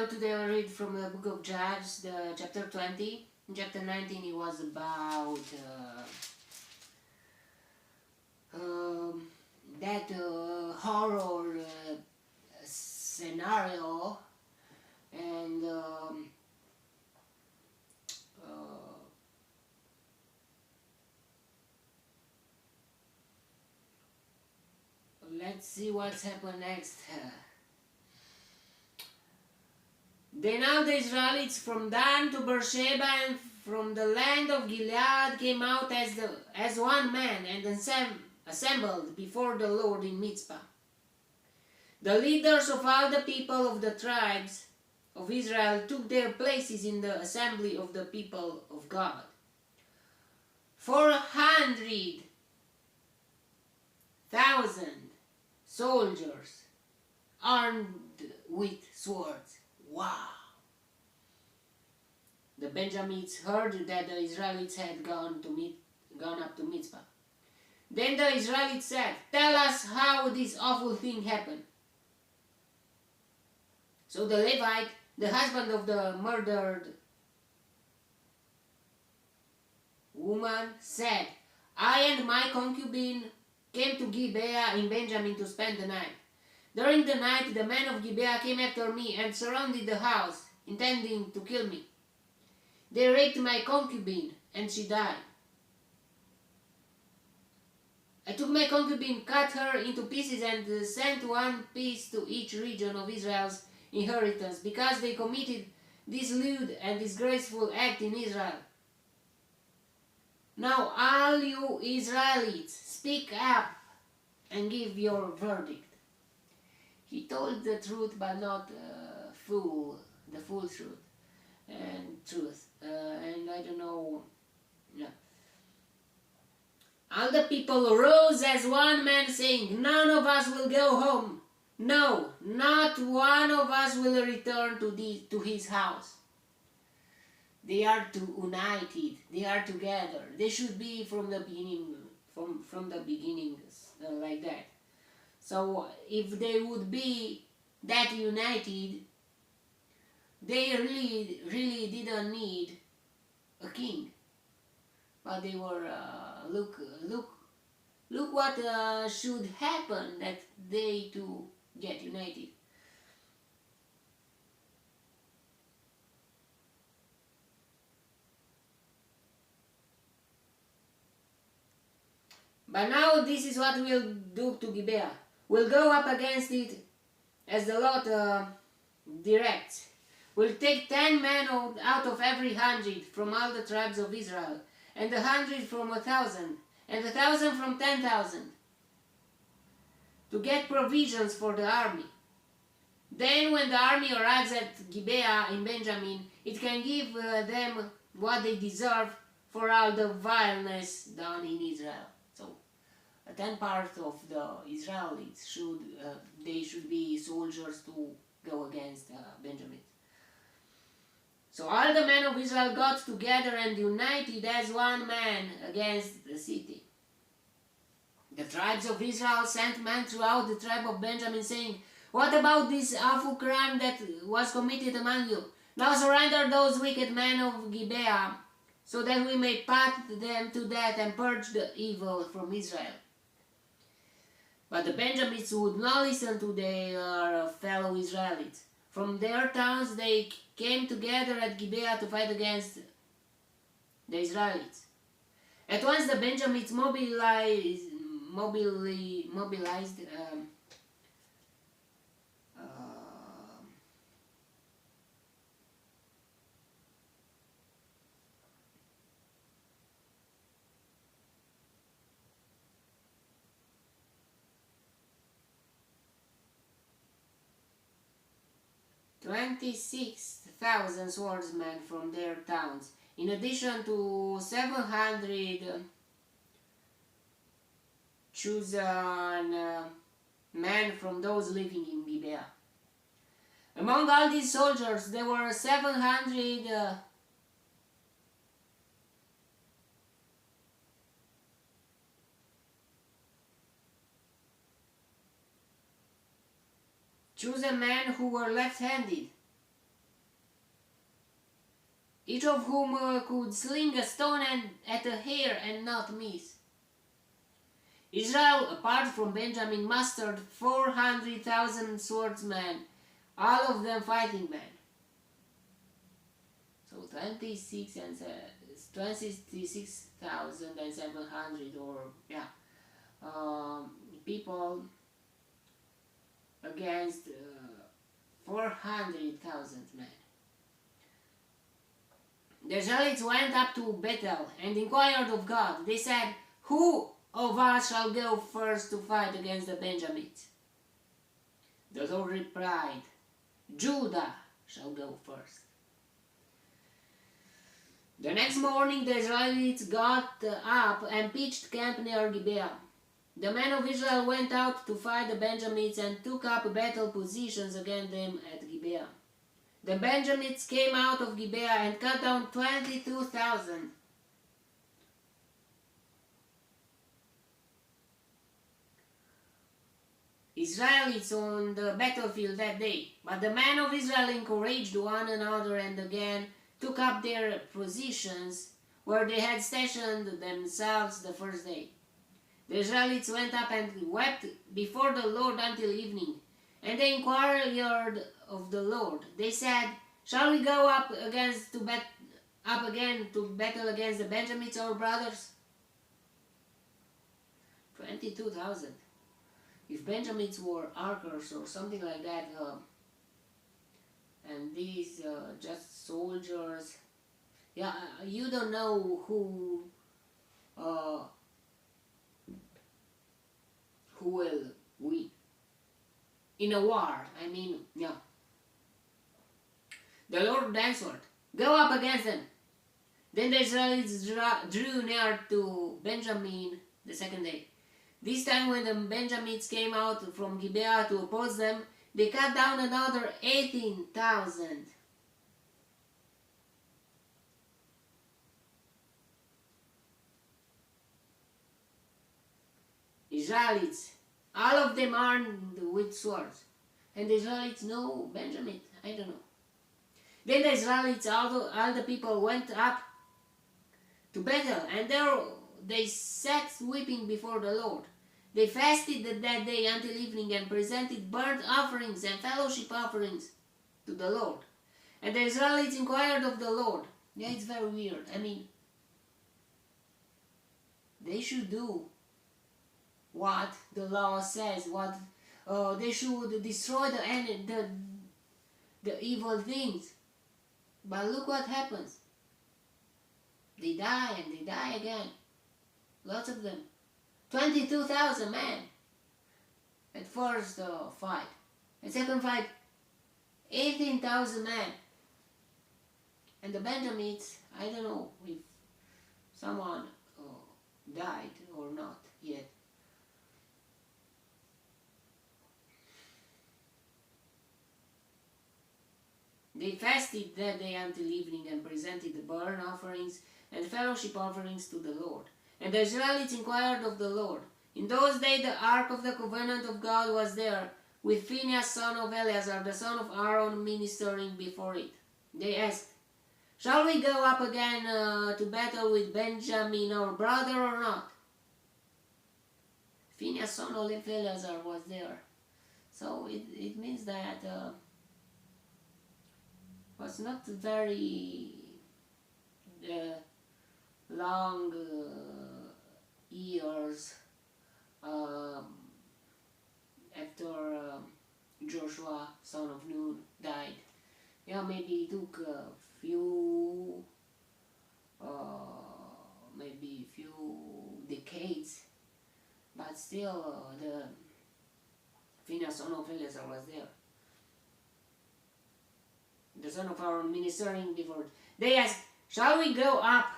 Now today I read from the book of Judges, the chapter 20. In chapter 19 it was about that horror scenario, and let's see what's happened next. Then all the Israelites from Dan to Beersheba and from the land of Gilead came out as one man and assembled before the Lord in Mizpah. The leaders of all the people of the tribes of Israel took their places in the assembly of the people of God. 400,000 soldiers armed with swords. Wow! The Benjamites heard that the Israelites had gone up to Mizpah. Then the Israelites said, "Tell us how this awful thing happened." So the Levite, the husband of the murdered woman, said, "I and my concubine came to Gibeah in Benjamin to spend the night. During the night, the men of Gibeah came after me and surrounded the house, intending to kill me. They raped my concubine, and she died. I took my concubine, cut her into pieces, and sent one piece to each region of Israel's inheritance, because they committed this lewd and disgraceful act in Israel. Now all you Israelites, speak up and give your verdict." He told the truth, but not the full truth. And I don't know. Yeah. All the people rose as one man, saying, "None of us will go home. No, not one of us will return to his house." They are united. They are together. They should be from the beginning, from the beginning, like that. So if they would be that united, they really didn't need a king. But they were look what should happen that they too get united. But now this is what we'll do to Gibeah. We'll go up against it as the Lord directs. We'll take 10 men out of every 100 from all the tribes of Israel, and 100 from 1,000, and 1,000 from 10,000, to get provisions for the army. Then when the army arrives at Gibeah in Benjamin, it can give them what they deserve for all the vileness done in Israel. So a 10% of the Israelites should be soldiers to go against Benjamin. So all the men of Israel got together and united as one man against the city. The tribes of Israel sent men throughout the tribe of Benjamin, saying, "What about this awful crime that was committed among you? Now surrender those wicked men of Gibeah, so that we may put them to death and purge the evil from Israel." But the Benjamites would not listen to their fellow Israelites. From their towns they came together at Gibeah to fight against the Israelites. At once the Benjamites mobilized 26,000 swordsmen from their towns, in addition to 700 chosen men from those living in Gibeah. Among all these soldiers, there were 700 chosen men who were left-handed. each of whom could sling a stone at a hare and not miss. Israel, apart from Benjamin, mustered 400,000 swordsmen, all of them fighting men. So 26,700 people against 400,000 men. The Israelites went up to Bethel and inquired of God. They said, "Who of us shall go first to fight against the Benjamites?" The Lord replied, "Judah shall go first." The next morning the Israelites got up and pitched camp near Gibeah. The men of Israel went out to fight the Benjamites and took up battle positions against them at Gibeah. The Benjamites came out of Gibeah and cut down 22,000. Israelites on the battlefield that day, but the men of Israel encouraged one another and again took up their positions where they had stationed themselves the first day. The Israelites went up and wept before the Lord until evening, and they inquired of the Lord. They said, "Shall we go up again to battle against the Benjamites, our brothers?" 22,000. If Benjamites were archers or something like that, and these just soldiers, you don't know who will win in a war. The Lord answered, "Go up against them." Then the Israelites drew near to Benjamin the second day. This time when the Benjamites came out from Gibeah to oppose them, they cut down another 18,000. Israelites, all of them armed with swords. And the Israelites know Benjamin, I don't know. Then the Israelites, all the people went up to Bethel, and there they sat weeping before the Lord. They fasted that day until evening and presented burnt offerings and fellowship offerings to the Lord. And the Israelites inquired of the Lord. It's very weird. They should do what the law says. They should destroy the evil things. But look what happens. They die and they die again. Lots of them. 22,000 men at first fight. At second fight, 18,000 men. And the Benjamites, I don't know if someone died or not yet. They fasted that day until evening and presented the burnt offerings and fellowship offerings to the Lord. And the Israelites inquired of the Lord. In those days the ark of the covenant of God was there, with Phinehas son of Eleazar, the son of Aaron, ministering before it. They asked, "Shall we go up again to battle with Benjamin our brother or not?" Phinehas son of Eleazar was there. So it means that was not very long years after Joshua son of Nun died. Maybe it took a few decades, but still the Phinehas son of Eleazar was there, the son of Aaron, ministering before it. They asked, "Shall we go up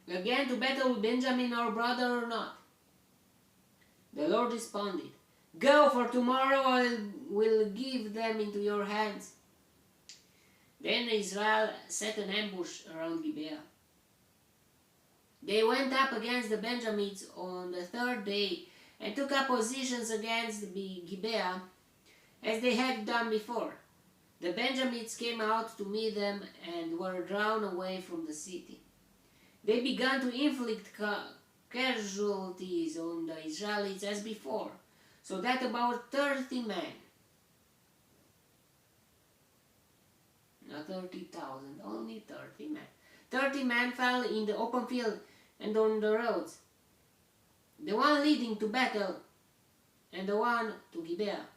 again to battle with Benjamin our brother or not?" The Lord responded, "Go, for tomorrow I will give them into your hands." Then Israel set an ambush around Gibeah. They went up against the Benjamites on the third day and took up positions against Gibeah as they had done before. The Benjamites came out to meet them and were drawn away from the city. They began to inflict casualties on the Israelites as before, so that about 30 men, not 30,000, only 30 men. 30 men fell in the open field and on the roads, the one leading to battle and the one to Gibeah.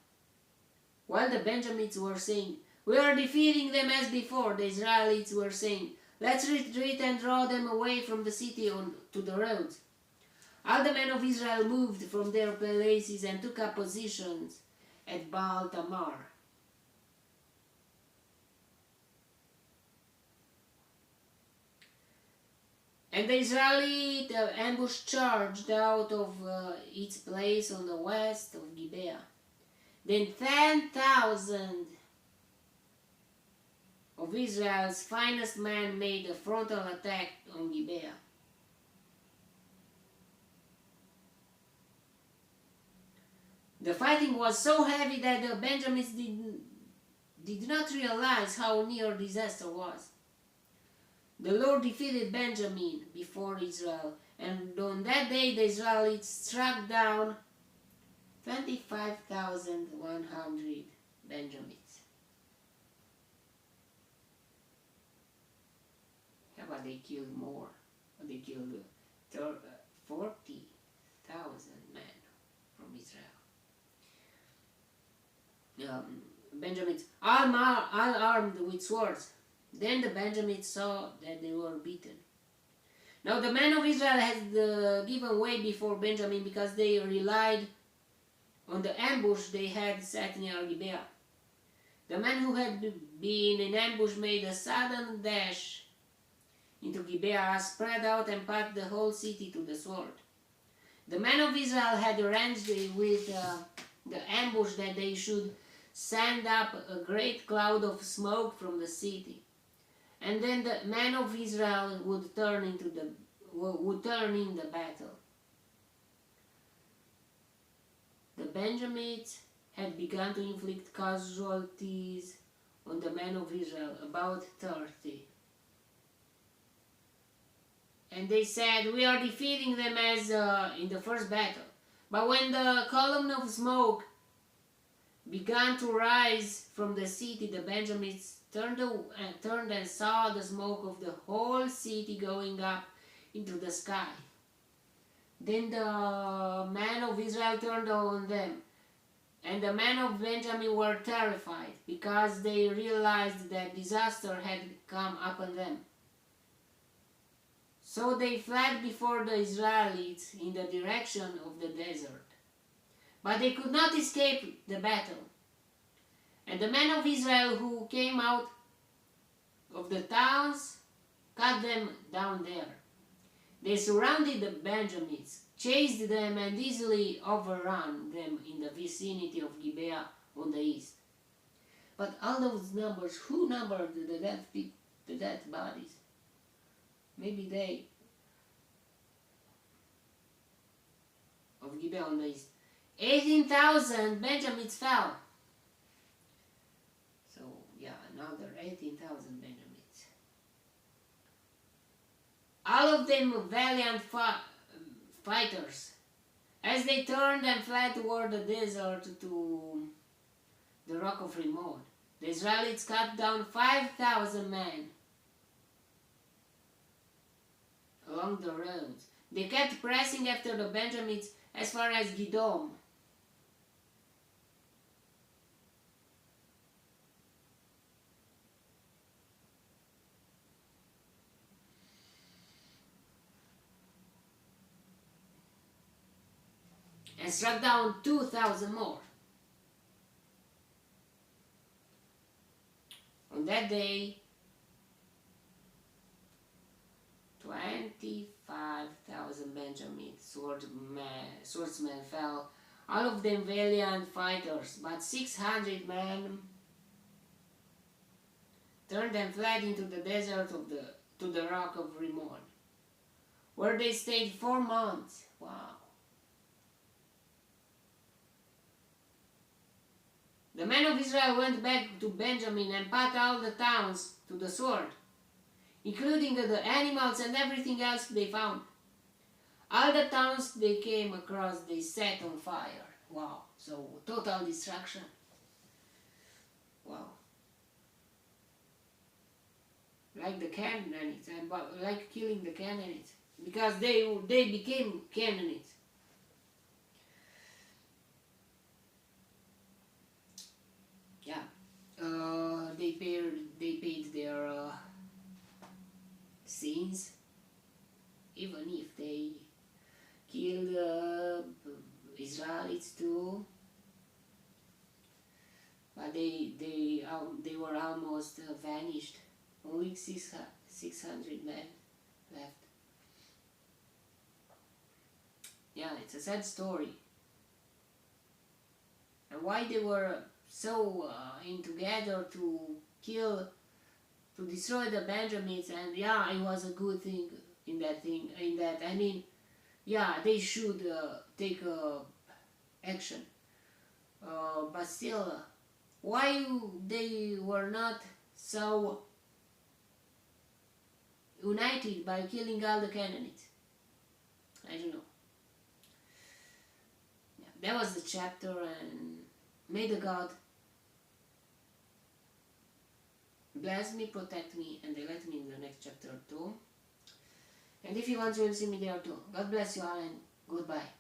While the Benjamites were saying, "We are defeating them as before," the Israelites were saying, "Let's retreat and draw them away from the city to the roads." All the men of Israel moved from their places and took up positions at Baal Tamar. And the Israelite ambush charged out of its place on the west of Gibeah. Then 10,000 of Israel's finest men made a frontal attack on Gibeah. The fighting was so heavy that the Benjamins did not realize how near disaster was. The Lord defeated Benjamin before Israel, and on that day the Israelites struck down 25,100 Benjamins. How about they killed more? They killed 40,000 men from Israel. Benjamins, all armed with swords. Then the Benjamins saw that they were beaten. Now the men of Israel had given way before Benjamin because they relied on the ambush they had set near Gibeah. The men who had been in ambush made a sudden dash into Gibeah, spread out and put the whole city to the sword. The men of Israel had arranged with the ambush that they should send up a great cloud of smoke from the city, and then the men of Israel would turn in the battle. The Benjamites had begun to inflict casualties on the men of Israel, about 30. And they said, "We are defeating them as in the first battle." But when the column of smoke began to rise from the city, the Benjamites turned and saw the smoke of the whole city going up into the sky. Then the men of Israel turned on them, and the men of Benjamin were terrified because they realized that disaster had come upon them. So they fled before the Israelites in the direction of the desert. But they could not escape the battle. And the men of Israel who came out of the towns cut them down there. They surrounded the Benjamites, chased them, and easily overran them in the vicinity of Gibeah on the east. But all those numbers, who numbered the dead bodies? Maybe they of Gibeah on the east. 18,000 Benjamins fell. So yeah, another 18,000 Benjamins. All of them valiant fighters. As they turned and fled toward the desert to the rock of Rimmon, the Israelites cut down 5,000 men along the roads. They kept pressing after the Benjamites as far as Gidom. And struck down 2,000 more. On that day, 25,000 Benjamin swordsmen fell, all of them valiant fighters, but 600 men turned and fled into the desert to the rock of Rimmon. where they stayed 4 months. Wow. The men of Israel went back to Benjamin and put all the towns to the sword, including the animals and everything else they found. All the towns they came across they set on fire. Wow, so total destruction. Wow. Like the Canaanites, like killing the Canaanites, because they became Canaanites. Yeah, they paid their sins, even if they killed Israelites too. But they were almost vanished. Only 600 men left. Yeah, it's a sad story. And why they were so in together to kill, to destroy the Benjamins, and yeah, it was a good thing in that, I mean, yeah, they should take action. But still, why they were not so united by killing all the Canaanites? I don't know. Yeah, that was the chapter, and may the God bless me, protect me, and let me in the next chapter too. And if you want, you will see me there too. God bless you all, and goodbye.